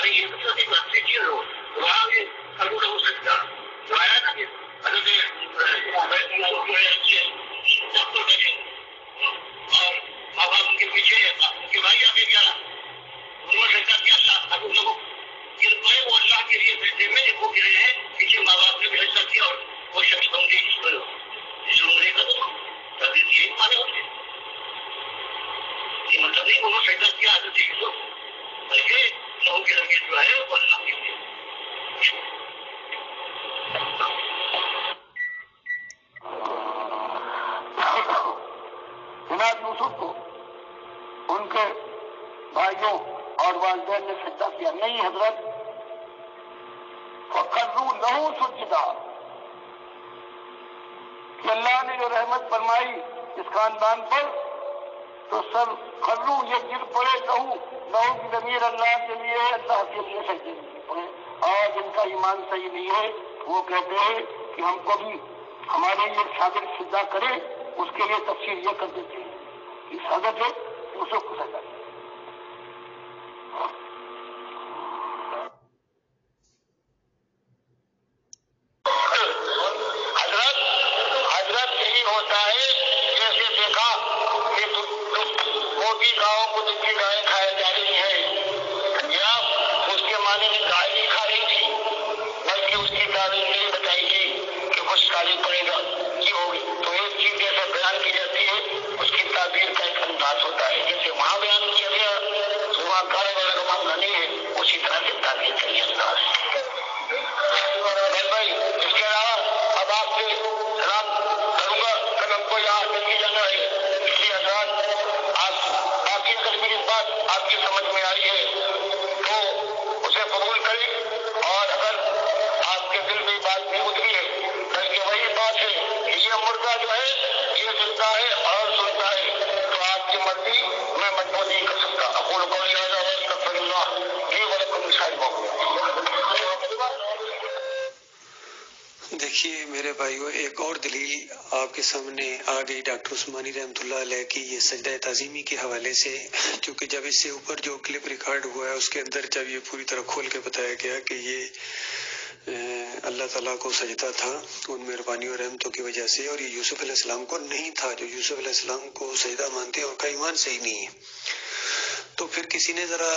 رہی ہے تو ایک بات دیکھیے لو وہاں بھی ابو ہو سکتا جو آیا نا کہ اور ماں باپ کے پیچھے ان کے بھائی آگے گیا انہوں نے کیا کیا ابو لوگ وہ اللہ کے لیے بیٹھے میں وہ گرے ہیں پیچھے ماں باپ نے بھی ایسا کیا اور وہ شخص بن گئی اس عمرے کا تو کبھی یہ مانے ہوتے یہ مطلب نہیں انہوں نے کیا عادت ہے تو بلکہ لوگوں کے رنگے جو ہے وہ اللہ کے لیے جناب یوسف کو ان کے بھائیوں اور والدین نے سجدہ کیا نہیں حضرت فَقَرُّوا لَهُ سُجَّدًا کہ اللہ نے جو رحمت فرمائی اس خاندان پر تو سر خرو یہ گر پڑے لہو کی ضمیر اللہ کے لیے اللہ کے لیے سجدے پڑے اور جن کا ایمان صحیح نہیں ہے وہ کہتے ہیں کہ ہم کو بھی ہمارے لیے شاگرد سجدہ کرے اس کے لیے تفسیر یہ کر دیتے ہیں کہ حضرت یوسف کو سجدہ دیکھیے میرے بھائیو ایک اور دلیل آپ کے سامنے آ گئی ڈاکٹر عثمانی رحمۃ اللہ علیہ کی یہ سجدہ تعظیمی کے حوالے سے، کیونکہ جب اس سے اوپر جو کلپ ریکارڈ ہوا ہے اس کے اندر جب یہ پوری طرح کھول کے بتایا گیا کہ یہ اللہ تعالیٰ کو سجدہ تھا ان مہربانی اور رحمتوں کی وجہ سے، اور یہ یوسف علیہ السلام کو نہیں تھا جو یوسف علیہ السلام کو سجدہ مانتے ہیں اور کا ایمان صحیح نہیں ہے، تو پھر کسی نے ذرا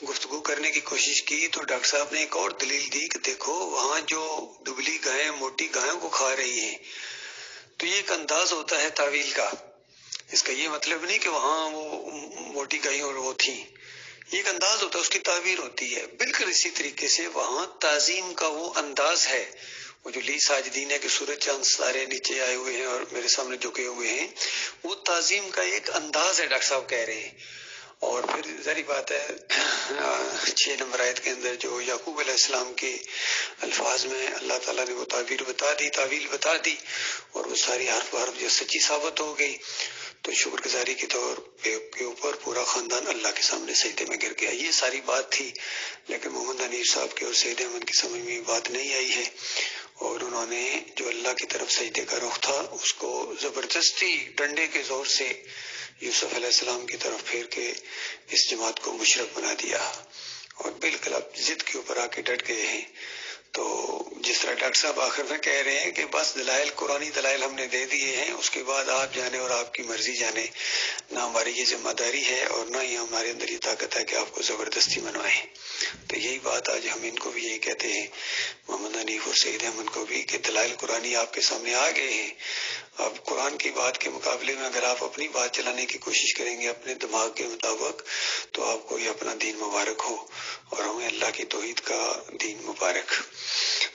گفتگو کرنے کی کوشش کی تو ڈاکٹر صاحب نے ایک اور دلیل دی کہ دیکھو وہاں جو دبلی گائیں موٹی گایوں کو کھا رہی ہیں تو یہ ایک انداز ہوتا ہے تعویل کا، اس کا یہ مطلب نہیں کہ وہاں وہ موٹی گائیں اور وہ تھیں، یہ ایک انداز ہوتا ہے، اس کی تعبیر ہوتی ہے۔ بالکل اسی طریقے سے وہاں تعظیم کا وہ انداز ہے، وہ جو لی ساجدین ہے کہ سورج چاند ستارے نیچے آئے ہوئے ہیں اور میرے سامنے جھکے ہوئے ہیں، وہ تعظیم کا ایک انداز ہے ڈاکٹر صاحب کہہ رہے ہیں۔ اور پھر ظاہری بات ہے 6 نمبر آیت کے اندر جو یعقوب علیہ السلام کے الفاظ میں اللہ تعالیٰ نے وہ تعبیر بتا دی، تعویل بتا دی، اور وہ ساری حرف حرف جو سچی ثابت ہو گئی، تو شکر گزاری کے طور کے اوپر پورا خاندان اللہ کے سامنے سجدے میں گر گیا۔ یہ ساری بات تھی، لیکن محمد انیر صاحب کے اور سید احمد کی سمجھ میں بات نہیں آئی ہے، اور انہوں نے جو اللہ کی طرف سجدے کا رخ تھا اس کو زبردستی ڈنڈے کے زور سے یوسف علیہ السلام کی طرف پھیر کے اس جماعت کو مشرک بنا دیا، اور بالکل اب ضد کے اوپر آ کے ڈٹ گئے ہیں۔ تو جس طرح ڈاکٹر صاحب آخر میں کہہ رہے ہیں کہ بس دلائل قرآنی دلائل ہم نے دے دیے ہیں، اس کے بعد آپ جانے اور آپ کی مرضی جانے، نہ ہماری یہ ذمہ داری ہے اور نہ ہی ہمارے اندر یہ طاقت ہے کہ آپ کو زبردستی منوائیں۔ تو یہی بات آج ہم ان کو بھی یہی کہتے ہیں، محمد حنیف اور سید احمد کو بھی، کہ دلائل قرآنی آپ کے سامنے آ گئے ہیں، اب قرآن کی بات کے مقابلے میں اگر آپ اپنی بات چلانے کی کوشش کریں گے اپنے دماغ کے مطابق تو آپ کو یہ اپنا دین مبارک ہو، اور ہمیں اللہ کی توحید کا دین مبارک۔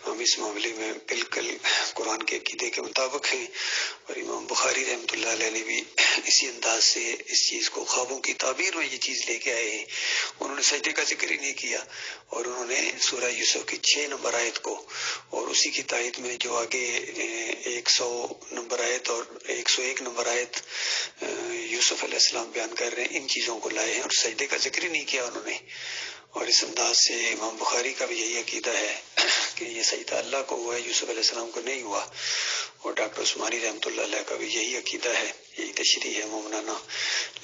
ہم اس معاملے میں بالکل قرآن کے عقیدے کے مطابق ہیں، اور امام بخاری رحمۃ اللہ علیہ نے بھی اسی انداز سے اس چیز کو خوابوں کی تعبیر میں یہ چیز لے کے آئے ہیں۔ انہوں نے سجدے کا ذکر ہی نہیں کیا، اور انہوں نے سورہ یوسف کی 6 نمبر آیت کو اور اسی کی تائید میں جو آگے 100 نمبر آیت اور 101 نمبر آیت یوسف علیہ السلام بیان کر رہے ہیں، ان چیزوں کو لائے ہیں اور سجدے کا ذکر ہی نہیں کیا انہوں نے۔ اور اس انداز سے امام بخاری کا بھی یہی عقیدہ ہے کہ یہ سجدہ اللہ کو ہوا ہے، یوسف علیہ السلام کو نہیں ہوا۔ اور ڈاکٹر عثمانی رحمۃ اللہ علیہ کا بھی یہی عقیدہ ہے، یہی تشریح ہے مومنانہ،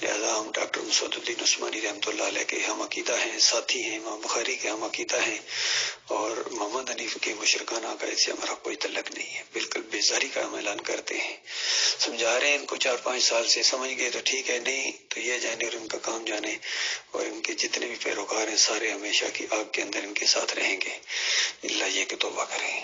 لہذا ہم ڈاکٹر مسعود الدین عثمانی رحمۃ اللہ علیہ کے ہم عقیدہ ہیں، ساتھی ہیں، امام بخاری کے ہم عقیدہ ہیں، اور محمد حنیف کے مشرکانہ عقائد سے ہمارا کوئی تعلق نہیں ہے، بالکل بیزاری کا ہم اعلان کرتے ہیں، سمجھا رہے ہیں ان کو 4-5 سال سے، سمجھ گئے تو ٹھیک ہے، نہیں تو یہ جانے اور ان کا کام جانے، اور ان کے جتنے بھی پیروکار ہیں سارے ہمیشہ کی آگ کے اندر ان کے ساتھ رہیں گے، اللہ یہ کہ توبہ کریں۔